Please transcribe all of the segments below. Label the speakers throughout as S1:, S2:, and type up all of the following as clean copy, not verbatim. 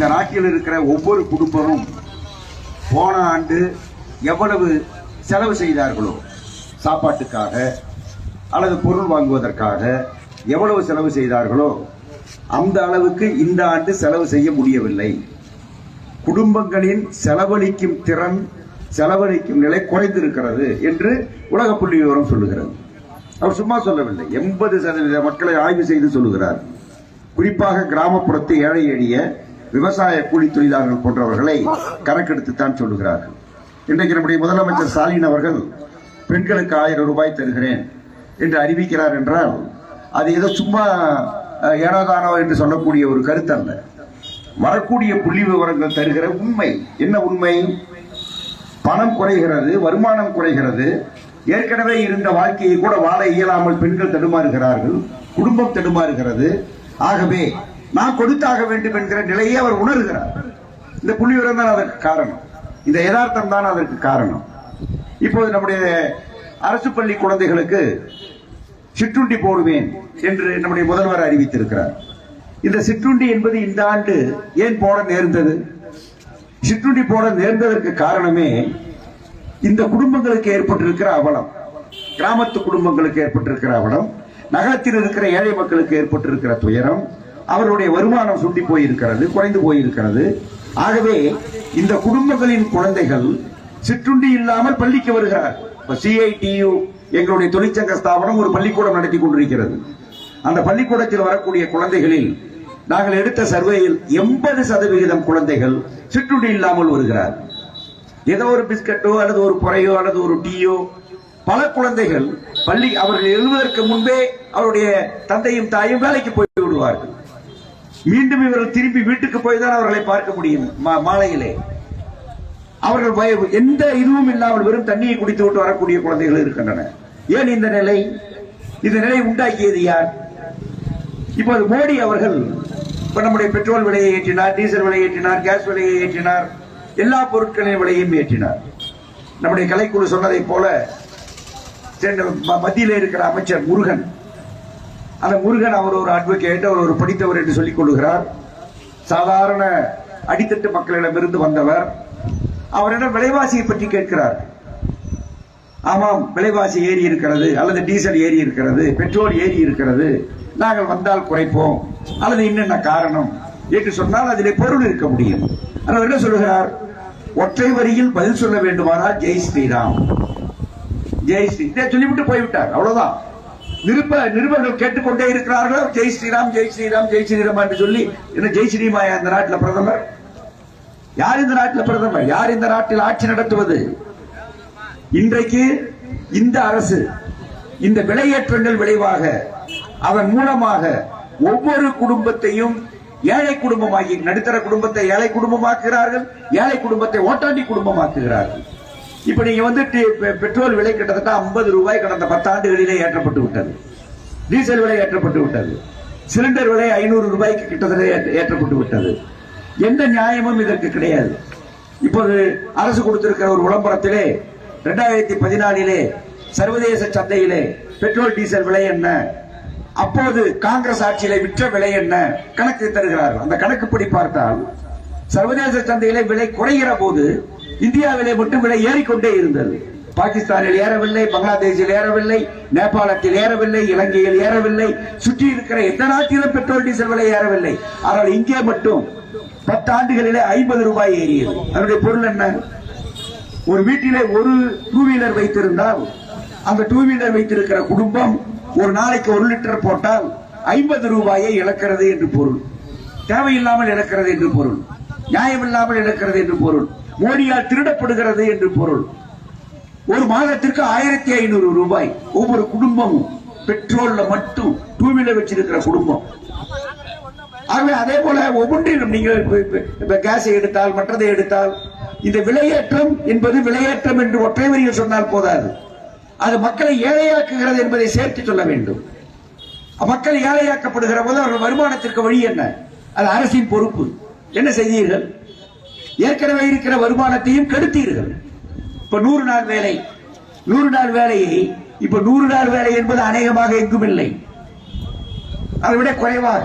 S1: இந்த நாட்டில் இருக்கிற ஒவ்வொரு குடும்பமும் போன ஆண்டு எவ்வளவு செலவு செய்தார்களோ சாப்பாட்டுக்காக அல்லது பொருள் வாங்குவதற்காக எவ்வளவு செலவு செய்தார்களோ அந்த அளவுக்கு இந்த ஆண்டு செலவு செய்ய முடியவில்லை. குடும்பங்களின் செலவழிக்கும் திறன், செலவழிக்கும் நிலை குறைந்திருக்கிறது என்று உலக புள்ளி விவரம் சொல்லுகிறது. அவர் சும்மா சொல்லவில்லை, 80% மக்களை ஆய்வு செய்து சொல்லுகிறார். குறிப்பாக கிராமப்புறத்து ஏழை எளிய விவசாய கூலி தொழிலாளர்கள் போன்றவர்களை கணக்கெடுத்துத்தான் சொல்லுகிறார்கள். இன்றைக்கு நம்முடைய முதலமைச்சர் ஸ்டாலின் அவர்கள் பெண்களுக்கு 1000 ரூபாய் தருகிறேன் என்று அறிவிக்கிறார் என்றால் அது ஏதோ சும்மா ஏனோதானோ என்று சொல்லக்கூடிய ஒரு கருத்து அல்ல. வரக்கூடிய புள்ளி விவரங்கள் தருகிற உண்மை. என்ன உண்மை? பணம் குறைகிறது, வருமானம் குறைகிறது, ஏற்கனவே இருந்த வாழ்க்கையை கூட வாழ இயலாமல் பெண்கள் தடுமாறுகிறார்கள், குடும்பம் தடுமாறுகிறது. ஆகவே நான் கொடுத்தாக வேண்டும் என்கிற நிலையை அவர் உணர்கிறார். இந்த புள்ளி விவரம் தான் அதற்கு காரணம், இந்த யதார்த்தம் தான் அதற்கு காரணம். இப்போது நம்முடைய அரசு பள்ளி குழந்தைகளுக்கு சிற்றுண்டி போடுவேன் என்று நம்முடைய முதல்வர் அறிவித்திருக்கிறார். இந்த சிற்றுண்டி என்பது இந்த ஆண்டு ஏன் போட நேர்ந்தது? சிற்றுண்டி போட நேர்ந்ததற்கு காரணமே இந்த குடும்பங்களுக்கு ஏற்பட்டிருக்கிற அவலம், கிராமத்து குடும்பங்களுக்கு ஏற்பட்டிருக்கிற அவலம், நகரத்தில் இருக்கிற ஏழை மக்களுக்கு ஏற்பட்டிருக்கிற துயரம், அவருடைய வருமானம் சுண்டி போயிருக்கிறது, குறைந்து போயிருக்கிறது. ஆகவே இந்த குடும்பங்களின் குழந்தைகள் சிற்றுண்டி இல்லாமல் பள்ளிக்கு வருகிறார். CITU எங்களுடைய தொழிற்சங்க ஸ்தாபனம் ஒரு பள்ளிக்கூடம் நடத்தி கொண்டிருக்கிறது. அந்த பள்ளிக்கூடத்தில் வரக்கூடிய குழந்தைகளில் நாங்கள் எடுத்த சர்வேயில் 80% குழந்தைகள் சிற்றுண்டி இல்லாமல் வருகிறார். ஏதோ ஒரு பிஸ்கட்டோ அல்லது ஒரு பொறையோ அல்லது ஒரு டீயோ. பல குழந்தைகள் பள்ளி அவர்கள் எழுவதற்கு முன்பே அவருடைய தந்தையும் தாயும் வேலைக்கு போய் விடுவார்கள். மீண்டும் இவர்கள் திரும்பி வீட்டுக்கு போய் தான் அவர்களை பார்க்க முடியும். மாலையிலே அவர்கள் எந்த இதுவும் இல்லாமல் வெறும் தண்ணியை குடித்து விட்டு வரக்கூடிய குழந்தைகள் இருக்கின்றன. ஏன் இந்த நிலை? இந்த நிலை உண்டாக்கியது யார்? இப்போது மோடி அவர்கள் நம்முடைய பெட்ரோல் விலையை ஏற்றினார், டீசல் விலையை ஏற்றினார், கேஸ் விலையை ஏற்றினார், எல்லா பொருட்களின் விலையும் ஏற்றினார். நம்முடைய கலைக்குழு சொன்னதை போல மத்தியில் இருக்கிற அமைச்சர் முருகன், அந்த முருகன் அவர் ஒரு அட்வொகேட், அவர் ஒரு படித்தவர் என்று சொல்லிக் கொள்கிறார். சாதாரண அடித்தட்டு மக்களிடமிருந்து வந்தவர். அவரிடம் விலைவாசியை பற்றி கேட்கிறார். ஆமாம், விலைவாசி ஏறி இருக்கிறது, அல்லது டீசல் ஏறி இருக்கிறது, பெட்ரோல் ஏறி இருக்கிறது, நாங்கள் வந்தால் குறைப்போம், அல்லது என்னென்ன காரணம் என்று சொன்னால் அதிலே பொருள் இருக்க முடியும். அவர் என்ன சொல்கிறார்? ஒற்றை வரியில் பதில் சொல்ல வேண்டுமானால் ஜெய் ஸ்ரீராம், ஜெய் ஸ்ரீ சொல்லிவிட்டு போய்விட்டார். அவ்வளவுதான். நிருபர்கள் கேட்டுக்கொண்டே இருக்கிறார்கள், ஜெய் ஸ்ரீராம், ஜெய் ஸ்ரீராம், ஜெய் ஸ்ரீராம் என்று சொல்லி. என்ன ஜெய் ஸ்ரீமாயா இந்த நாட்டில் பிரதமர்? யார் இந்த நாட்டில் பிரதமர்? யார் இந்த நாட்டில் ஆட்சி நடத்துவது? இன்றைக்கு இந்த அரசு இந்த விலையேற்றங்கள் விளைவாக அதன் மூலமாக ஒவ்வொரு குடும்பத்தையும் ஏழை குடும்பமாகி, நடுத்தர குடும்பத்தை ஏழை குடும்பமாக்குகிறார்கள், ஏழை குடும்பத்தை ஓட்டாண்டி குடும்பமாக்குகிறார்கள். இப்ப நீங்க பெட்ரோல் விலை கிட்டத்தட்ட 50 ரூபாய் கடந்த 10 ஆண்டுகளிலே ஏற்றப்பட்டு விட்டது. டீசல் விலை ஏற்றப்பட்டு விட்டது. சிலிண்டர் விலை 500 ரூபாய்க்கு கிட்டத்தட்ட ஏற்றப்பட்டு விட்டது. எந்த நியாயமும் இதற்கு கிடையாது. இப்போது அரசு கொடுத்திருக்கிற ஒரு விளம்பரத்திலே 2014 சர்வதேச சந்தையிலே பெட்ரோல் டீசல் விலை என்ன, அப்போது காங்கிரஸ் ஆட்சியிலே விற்ற விலை என்ன கணக்கு தருகிறார்கள். அந்த கணக்குப்படி பார்த்தால் சர்வதேச சந்தையிலே விலை குறைகிற போது இந்தியாவிலே மட்டும் விலை ஏறிக்கொண்டே இருந்தது. பாகிஸ்தானில் ஏறவில்லை, பங்களாதேஷில் ஏறவில்லை, நேபாளத்தில் ஏறவில்லை, இலங்கையில் ஏறவில்லை, சுற்றி இருக்கிற எந்த நாட்டிலும் பெட்ரோல் டீசல் விலை ஏறவில்லை. ஆனால் இங்கே மட்டும் 10 ஆண்டுகளிலே 50 ரூபாய் ஏறியது. அதனுடைய பொருள் என்ன? ஒரு வீட்டிலே ஒரு 2 வீலர் வைத்திருந்தால் அந்த 2 வீலர் வைத்திருக்கிற குடும்பம் ஒரு நாளைக்கு 1 லிட்டர் போட்டால் 50 ரூபாயை இழக்கிறது என்று பொருள். தேவையில்லாமல் இழக்கிறது என்று பொருள். நியாயமில்லாமல் இழக்கிறது என்று பொருள். மோடியால் திருடப்படுகிறது என்று பொருள். ஒரு மாதத்திற்கு 1500 ரூபாய் ஒவ்வொரு குடும்பமும் பெட்ரோல்ல மட்டும் 2 வீலர் வச்சிருக்கிற குடும்பம். ஆகவே அதே போல ஒவ்வொன்றிலும் நீங்கள் கேஸை எடுத்தால், மற்றதை எடுத்தால், இந்த விலையேற்றம் என்பது விலையேற்றம் என்று ஒற்றை வரியில் சொன்னால் போதாது. அது மக்களை ஏழையாக்குகிறது என்பதை சேர்த்து சொல்ல வேண்டும். மக்கள் ஏழையாக்கப்படுகிற போது அவர்கள் வருமானத்திற்கு வழி என்ன? அது அரசின் பொறுப்பு. என்ன செய்தீர்கள்? ஏற்கனவே இருக்கிற வருமானத்தையும் கெடுத்தீர்கள். இப்ப 100 நாள் வேலை, 100 நாள் வேலையை இப்ப 100 நாள் வேலை என்பது அநேகமாக எங்கும் இல்லை. அதை விட குறைவாக,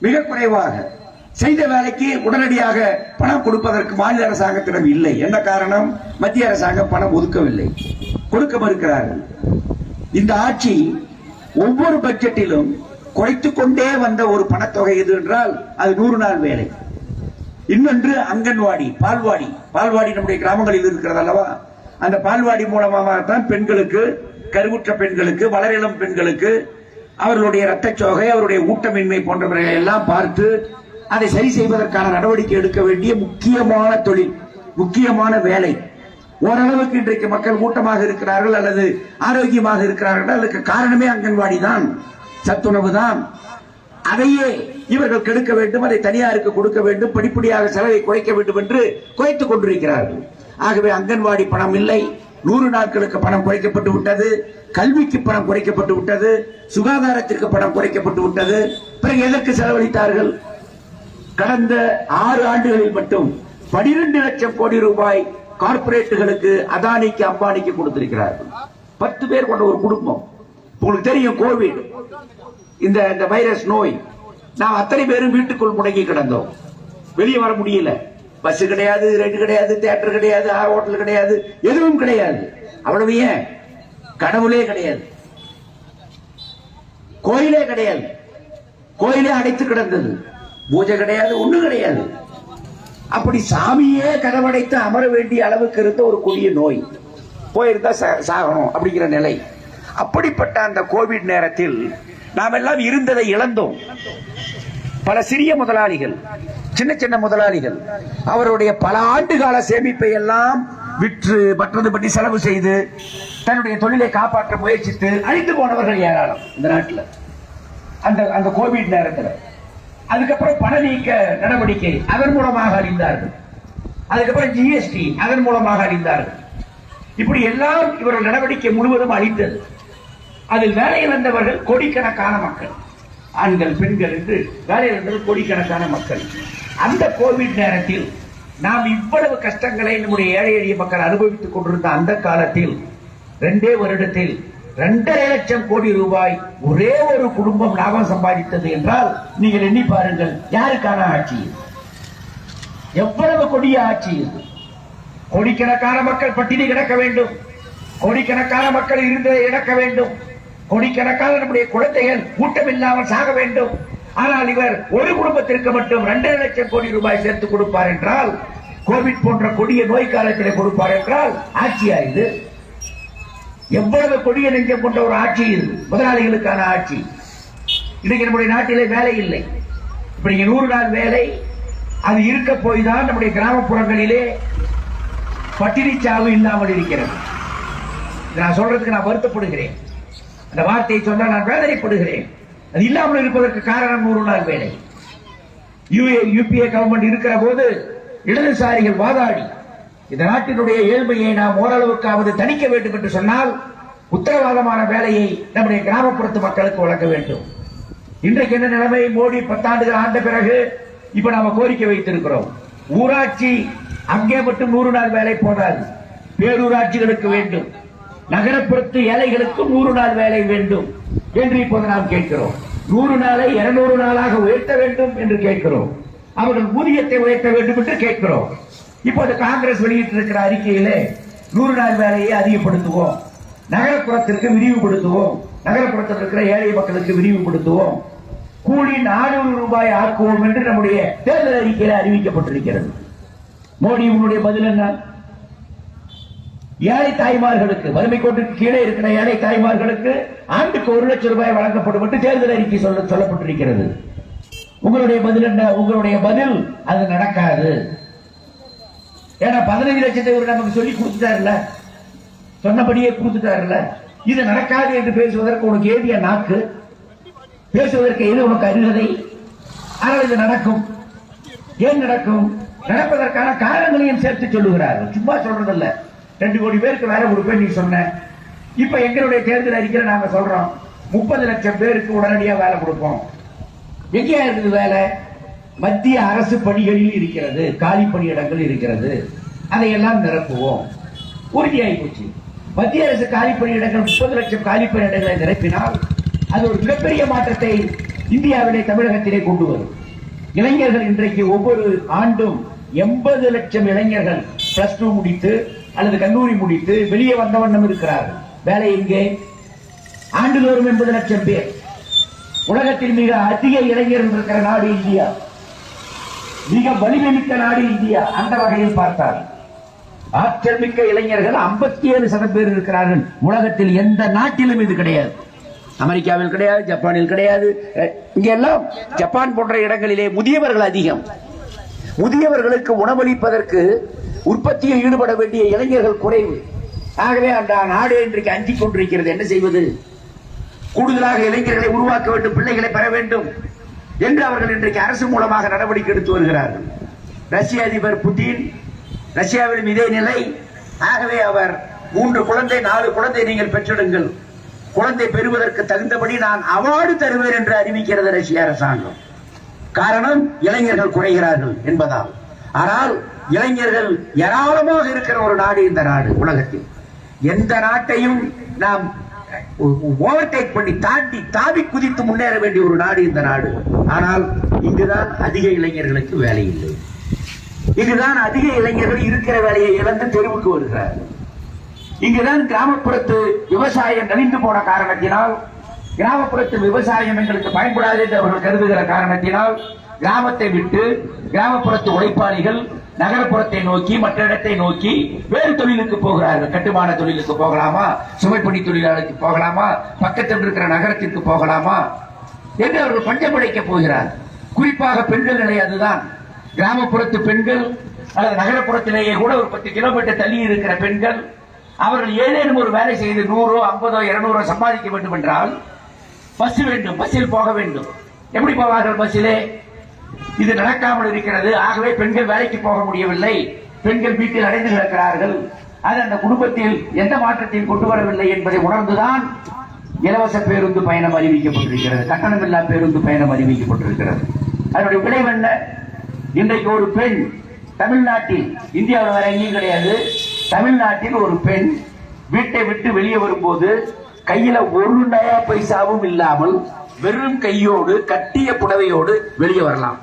S1: மிக குறைவாக செய்த வேலைக்கு உடனடியாக பணம் கொடுப்பதற்கு மாநில அரசாங்கத்திடம் இல்லை. என்ன காரணம்? மத்திய அரசாங்கம் பணம் ஒதுக்கவில்லை, கொடுக்க மறுக்கிறார்கள். இந்த ஆட்சி ஒவ்வொரு பட்ஜெட்டிலும் குறைத்துக் கொண்டே வந்த ஒரு பணத்தொகை எது என்றால் அது 100 நாள் வேலை. இன்னொன்று அங்கன்வாடி, பால்வாடி நம்முடைய கிராமங்களில் இருக்கிறது அல்லவா? அந்த பால்வாடி மூலமாகத்தான் பெண்களுக்கு, கருவுற்ற பெண்களுக்கு, வளரிளம் பெண்களுக்கு அவர்களுடைய இரத்தச்சோகை, அவருடைய ஊட்டமின்மை போன்றவர்களை எல்லாம் பார்த்து அதை சரி செய்வதற்கான நடவடிக்கை எடுக்க வேண்டிய முக்கியமான தொழில், முக்கியமான வேலை. ஓரளவுக்கு இன்றைக்கு மக்கள் கூட்டமாக இருக்கிறார்கள் அல்லது ஆரோக்கியமாக இருக்கிறார்கள், அதுக்கு காரணமே அங்கன்வாடி தான், சத்துணவு தான். அதையே இவர்கள் கெடுக்க வேண்டும், அதை தனியாருக்கு கொடுக்க வேண்டும், படிப்படியாக செலவை குறைக்க வேண்டும் என்று குறைத்துக் கொண்டிருக்கிறார்கள். ஆகவே அங்கன்வாடி பணம் இல்லை, 100 நாட்களுக்கு பணம் குறைக்கப்பட்டு விட்டது, கல்விக்கு பணம் குறைக்கப்பட்டு விட்டது, சுகாதாரத்திற்கு பணம் குறைக்கப்பட்டு விட்டது. பிறகு எதற்கு செலவழித்தார்கள்? கடந்த 6 ஆண்டுகளில் மட்டும் 12 லட்சம் கோடி ரூபாய் கார்பரேட்டுகளுக்கு, அதானிக்கு, அம்பானிக்கு கொடுத்திருக்கிறார்கள். 10 பேர் கொண்ட ஒரு குடும்பம். உங்களுக்கு தெரியும், கோவிட் இந்த வைரஸ் நோய், நாம் அத்தனை பேரும் வீட்டுக்குள் முடங்கி கிடந்தோம், வெளியே வர முடியல. பஸ் கிடையாது, ரேட் கிடையாது, தியேட்டர் கிடையாது, ஹோட்டல் கிடையாது, எதுவும் கிடையாது. அவ்வளவு ஏன், கடவுளே கிடையாது, கோயிலே கிடையாது, கோயிலே அடைத்து கிடந்தது, பூஜை கிடையாது, ஒண்ணு கிடையாது. அப்படி சாமியே கதவடைத்து அமர வேண்டிய அளவுக்கு இருந்த ஒரு கொடிய நோய், போயிருந்தா சாகணும் அப்படிங்கிற நிலை. அப்படிப்பட்ட அந்த கோவிட் நேரத்தில் நாம் எல்லாம் இருந்ததை இழந்தோம். பல சிறிய முதலாளிகள், சின்ன சின்ன முதலாளிகள் அவருடைய பல ஆண்டுகால சேமிப்பை எல்லாம் விற்று மற்றது பற்றி செலவு செய்து தன்னுடைய தொழிலை காப்பாற்ற முயற்சித்து அழிந்து போனவர்கள் ஏராளம் இந்த நாட்டில் அந்த கோவிட் நேரத்தில். அதுக்கப்புறம் பண நீக்க நடவடிக்கை, அதன் மூலமாக அழிந்தார்கள். அதுக்கப்புறம் ஜிஎஸ்டி, அதன் மூலமாக அழிந்தார்கள். இப்படி எல்லாம் இவர்கள் நடவடிக்கை முழுவதும் அழித்தது. அதில் வேலையில் வந்தவர்கள் கோடிக்கணக்கான மக்கள், ஆண்கள், பெண்கள் என்று வேலையில் வந்தவர்கள் கோடிக்கணக்கான மக்கள். அந்த கோவிட் நேரத்தில் நாம் இவ்வளவு கஷ்டங்களை நம்முடைய ஏழை எளிய மக்கள் அனுபவித்துக் கொண்டிருந்த அந்த காலத்தில் 2 வருடத்தில் 2.5 லட்சம் கோடி ரூபாய் ஒரே ஒரு குடும்பம் லாபம் சம்பாதித்தது என்றால் நீங்கள் எண்ணி பாருங்கள், யாருக்கான ஆட்சி? எவ்வளவு கொடிய ஆட்சி இது! கோடிக்கணக்கான மக்கள் பட்டினி கிடக்க வேண்டும், கோடிக்கணக்கான மக்கள் இருந்ததை இழக்க வேண்டும், கோடிக்கணக்கான நம்முடைய குழந்தைகள் கூட்டம் இல்லாமல் சாக வேண்டும். ஆனால் இவர் ஒரு குடும்பத்திற்கு மட்டும் 2.5 லட்சம் கோடி ரூபாய் சேர்த்து கொடுப்பார் என்றால், கோவிட் போன்ற கொடிய நோய் காலத்திலே கொடுப்பார் என்றால் ஆட்சியா இது? எவ்வளவு கொடிய நெஞ்சம் கொண்ட ஒரு ஆட்சி இது! முதலாளிகளுக்கான ஆட்சி. இன்னைக்கு நம்முடைய நாட்டிலே வேலை இல்லை. இப்படி 100 நாள் வேலை அது இருக்க போய் தான் நம்முடைய கிராமப்புறங்களிலே பட்டினி சாவு இல்லாமல் இருக்கிறது. நான் சொல்றதுக்கு நான் வருத்தப்படுகிறேன், அந்த வார்த்தையை சொன்னால் நான் வேதனைப்படுகிறேன். அது இல்லாமல் இருப்பதற்கு காரணம் 100 நாள் வேலை. யுபிஏ கவர்மெண்ட் இருக்கிற போது இடதுசாரிகள் வாதாடி இந்த நாட்டினுடைய ஏழ்மையை நாம் ஓரளவுக்காவது தணிக்க வேண்டும் என்று சொன்னால் உத்தரவாதமான வேலையை நம்முடைய கிராமப்புறத்து மக்களுக்கு வழங்க வேண்டும். இன்றைக்கு என்ன நிலைமை? மோடி 10 ஆண்டுகள் ஆண்ட பிறகு இப்ப நாம கோரிக்கை வைத்திருக்கிறோம், ஊராட்சி அங்கே மட்டும் 100 நாள் வேலை போதாது, பேரூராட்சிகளுக்கு வேண்டும், நகரப்புறத்து ஏழைகளுக்கு 100 நாள் வேலை வேண்டும் என்று இப்போது நாம் கேட்கிறோம். 100 நாளை 200 நாளாக உயர்த்த வேண்டும் என்று கேட்கிறோம். அவர்கள் ஊதியத்தை உயர்த்த வேண்டும் என்று கேட்கிறோம். இப்போது காங்கிரஸ் வெளியிட்டிருக்கிற அறிக்கையிலே 100 நாள் வேலையை அதிகப்படுத்துவோம், நகரப்புறத்திற்கு விரிவுபடுத்துவோம், நகரப்புறத்தில் இருக்கிற ஏழை மக்களுக்கு விரிவுபடுத்துவோம், கூலி 400 ரூபாய் ஆக்குவோம் என்று நம்முடைய தேர்தல் அறிக்கையில் அறிவிக்கப்பட்டிருக்கிறது. மோடி உங்களுடைய பதில் என்ன? ஏழை தாய்மார்களுக்கு, வறுமை கோட்டுக்கு கீழே இருக்கிற ஏழை தாய்மார்களுக்கு ஆண்டுக்கு 1 லட்சம் ரூபாய் வழங்கப்படும் என்று தேர்தல் அறிக்கை சொல்லப்பட்டிருக்கிறது. உங்களுடைய பதில் என்ன? உங்களுடைய பதில் அது நடக்காது. ஏன்னா 15 லட்சத்தை ஒரு நமக்கு சொல்லி கொடுத்துட்டாருல, சொன்னபடியே கொடுத்துட்டாருல. இது நடக்காது என்று பேசுவதற்கு உனக்கு ஏதிய நாக்கு, பேசுவதற்கு எது உனக்கு அருகதை? ஆனால் இது நடக்கும். ஏன் நடக்கும்? நடப்பதற்கான காரணங்களையும் சேர்த்து சொல்லுகிறார்கள், சும்மா சொல்றதில்ல. 2 கோடி பேருக்கு வேலை கொடுப்பேன் நீ சொன்ன. இப்ப எங்களுடைய தேர்தல் அறிக்கையில் நாங்க சொல்றோம் 30 லட்சம் பேருக்கு உடனடியா வேலை கொடுப்போம். எங்கேயா இருக்குது வேலை? மத்திய அரசு பணிகளில் இருக்கிறது, காலி பணியிடங்கள் இருக்கிறது, அதையெல்லாம் நிரப்புவோம். உறுதியாகி போச்சு. மத்திய அரசு காலி பணியிடங்கள் 30 லட்சம் காலி பணியிடங்களை நிரப்பினால் அது ஒரு மிகப்பெரிய மாற்றத்தை இந்தியாவிலே, தமிழகத்திலே கொண்டு வரும்.
S2: இளைஞர்கள் இன்றைக்கு ஒவ்வொரு ஆண்டும் 80 லட்சம் இளைஞர்கள் +2 முடித்து அல்லது கல்லூரி முடித்து வெளியே வந்த வண்ணம் இருக்கிறார்கள். வேலை எங்கே? ஆண்டுதோறும் 80 லட்சம் பேர். உலகத்தில் மிக அதிக இளைஞர்கள் இருக்கிற நாடு இந்தியா, மிக வலிமை மிக்க நாடு இந்தியா. அந்த வகையில் பார்த்தால் ஆற்றல் மிக்க இளைஞர்கள் 57% பேர் இருக்கிறார்கள். உலகத்தில் எந்த நாட்டிலும் இது கிடையாது. அமெரிக்காவில் கிடையாது, ஜப்பானில் கிடையாது. இங்கெல்லாம் ஜப்பான் போன்ற இடங்களிலே முதியவர்கள் அதிகம். முதியவர்களுக்கு உணவளிப்பதற்கு உற்பத்தியில் ஈடுபட வேண்டிய இளைஞர்கள் குறைவு. ஆகவே அந்த நாடு இன்றைக்கு அஞ்சிக் கொண்டிருக்கிறது. என்ன செய்வது? கூடுதலாக இளைஞர்களை உருவாக்க வேண்டும், பிள்ளைகளை பெற வேண்டும் என்று அவர்கள் இன்றைக்கு அரசு மூலமாக நடவடிக்கை எடுத்து வருகிறார்கள். ரஷ்ய அதிபர் புட்டின், ரஷ்யாவிலும் இதே நிலை. ஆகவே அவர் 3 குழந்தை 4 குழந்தை நீங்கள் பெற்றெடுங்கள், குழந்தை பெறுவதற்கு தகுந்தபடி நான் அவார்டு தருவேன் என்று அறிவிக்கிறது ரஷ்ய அரசாங்கம். காரணம், இளைஞர்கள் குறைகிறார்கள் என்பதால். ஆனால் இளைஞர்கள் ஏராளமாக இருக்கிற ஒரு நாடு இந்த நாடு. உலகத்தில் எந்த நாட்டையும் நாம் ஓவர்டேக் பண்ணி தாவி குதித்து முன்னேற வேண்டிய ஒரு நாடு இந்த நாடு. ஆனால் இங்குதான் அதிக இளைஞர்களுக்கு வேலை இல்லை. இங்குதான் அதிக இளைஞர்கள் இருக்கிற வேலையை இழந்து தெருவுக்கு வருகிறார்கள். இங்குதான் கிராமப்புறத்து விவசாயம் நலிந்து போன காரணத்தினால், கிராமப்புறத்து விவசாயம் எங்களுக்கு பயன்படாது என்று அவர்கள் கருதுகிற காரணத்தினால் கிராமத்தை விட்டு கிராமப்புறத்து உழைப்பாளிகள் நகரப்புறத்தை நோக்கி, மற்ற இடத்தை நோக்கி வேறு தொழிலுக்கு போகிறார்கள். கட்டுமான தொழிலுக்கு போகலாமா, சுமைப்பணி தொழிலாளருக்கு போகலாமா, பக்கத்தில் இருக்கிற நகரத்திற்கு போகலாமா என்று அவர்கள் பஞ்சம் பிழைக்க போகிறார். குறிப்பாக பெண்கள் நிலை அதுதான். கிராமப்புறத்து பெண்கள் அல்லது நகரப்புறத்திலேயே கூட ஒரு 10 கிலோமீட்டர் தள்ளி இருக்கிற பெண்கள், அவர்கள் ஏதேனும் ஒரு வேலை செய்து 100, 50, 200 சம்பாதிக்க வேண்டும் என்றால் பஸ் வேண்டும், பஸ்ஸில் போக வேண்டும். எப்படி போவார்கள் பஸ்ஸிலே? இது நடக்காமல் இருக்கிறது. ஆகவே பெண்கள் வேலைக்கு போக முடியவில்லை, பெண்கள் வீட்டில் அடைந்து கிடக்கிறார்கள். அது அந்த குடும்பத்தில் எந்த மாற்றத்தையும் கொண்டு வரவில்லை என்பதை உணர்ந்துதான் இலவச பேருந்து பயணம் அறிவிக்கப்பட்டிருக்கிறது, கட்டணமில்லா பேருந்து பயணம் அறிவிக்கப்பட்டிருக்கிறது. அதனுடைய விளைவு என்ன? இன்றைக்கு ஒரு பெண் தமிழ்நாட்டில், இந்தியாவில் வேற எங்கேயும் கிடையாது, தமிழ்நாட்டில் ஒரு பெண் வீட்டை விட்டு வெளியே வரும்போது கையில 1 நயா பைசாவும் இல்லாமல் வெறும் கையோடு கட்டிய புடவையோடு வெளியே வரலாம்.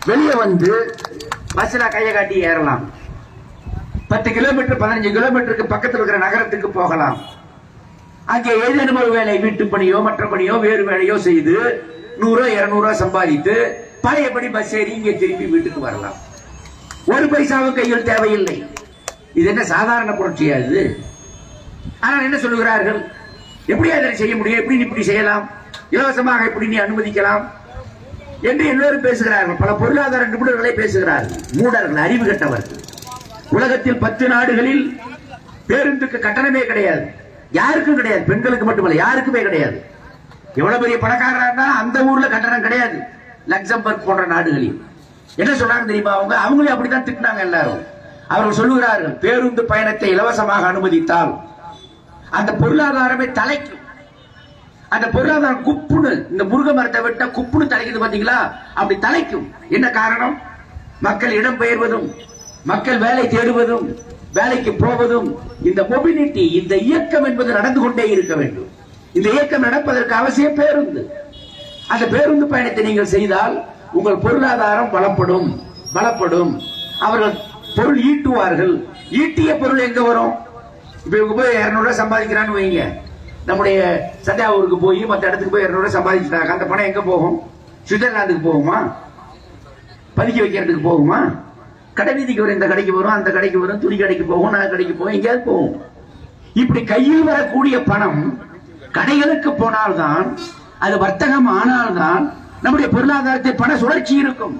S2: வெளியே வந்து பஸ்ல கையை காட்டி ஏறலாம். 10 கிலோமீட்டர் 15 கிலோமீட்டருக்கு பக்கத்தில் இருக்கிற நகரத்துக்கு போகலாம். அங்கே ஏதேனும் ஒரு வேலை, வீட்டு பணியோ மற்ற பணியோ வேறு வேலையோ செய்து 100 200 சம்பாதித்து பழையபடி பஸ் ஏறி இங்கே திரும்பி வீட்டுக்கு வரலாம். 1 பைசாவும் கையில் தேவையில்லை. இது என்ன சாதாரண புரட்சியா இது? ஆனால் என்ன சொல்லுகிறார்கள்? எப்படி அதை செய்ய முடியும்? எப்படி இப்படி செய்யலாம்? இலவசமாக எப்படி நீ அனுமதிக்கலாம் என்று எல்லோரும் பேசுகிறார்கள். பல பொருளாதார நிபுணர்களை பேசுகிறார்கள். மூடர்கள், அறிவு கட்டவர்கள். உலகத்தில் 10 நாடுகளில் பேருந்துக்கு கட்டணமே கிடையாது. யாருக்கும் கிடையாது, பெண்களுக்கு மட்டுமல்ல, யாருக்குமே கிடையாது. எவ்வளவு பெரிய பணக்காரா இருந்தாலும் அந்த ஊர்ல கட்டணம் கிடையாது. லக்சம்பர்க் போன்ற நாடுகளில் என்ன சொல்றாங்க தெரியுமா? அவங்களே அப்படித்தான் திட்டினாங்க எல்லாரும். அவர்கள் சொல்லுகிறார்கள், பேருந்து பயணத்தை இலவசமாக அனுமதித்தால் அந்த பொருளாதாரமே தலைக்கும். அந்த பொருளாதாரம் குப்புன்னு, இந்த முருக மரத்தை விட்டா குப்புன்னு தலைக்குது பாத்தீங்களா? அப்படி தலைக்கும். என்ன காரணம்? மக்கள் இடம் பெயர்வதும், மக்கள் வேலை தேடுவதும், வேலைக்கு போவதும், இந்த மொபிலிட்டி, இந்த இயக்கம் என்பது நடந்து கொண்டே இருக்க வேண்டும். இந்த இயக்கம் நடப்பதற்கு அவசியம் பேருந்து. அந்த பேருந்து பயணத்தை நீங்கள் செய்தால் உங்கள் பொருளாதாரம் பலப்படும். அவர்கள் பொருள் ஈட்டுவார்கள். ஈட்டிய பொருள் எங்க வரும்? இப்ப இவங்க போய் 200 சம்பாதிக்கிறான்னு வைங்க, நம்முடைய சந்தியாவூருக்கு போய் மற்ற இடத்துக்கு போய் 200 சம்பாதிச்சுட்டாங்க. அந்த பணம் எங்க போகும்? சுவிட்சர்லாந்துக்கு போகுமா? பதுக்கி வைக்கிறதுக்கு போகுமா? கடை வீதிக்கு வரும், இந்த கடைக்கு வரும், அந்த கடைக்கு வரும், துணி கடைக்கு போகும், நகை கடைக்கு போகும், எங்கேயாவது போகும். இப்படி கையில் வரக்கூடிய பணம் கடைகளுக்கு போனால்தான், அது வர்த்தகம் ஆனால்தான் நம்முடைய பொருளாதாரத்தில் பண சுழற்சி இருக்கும்.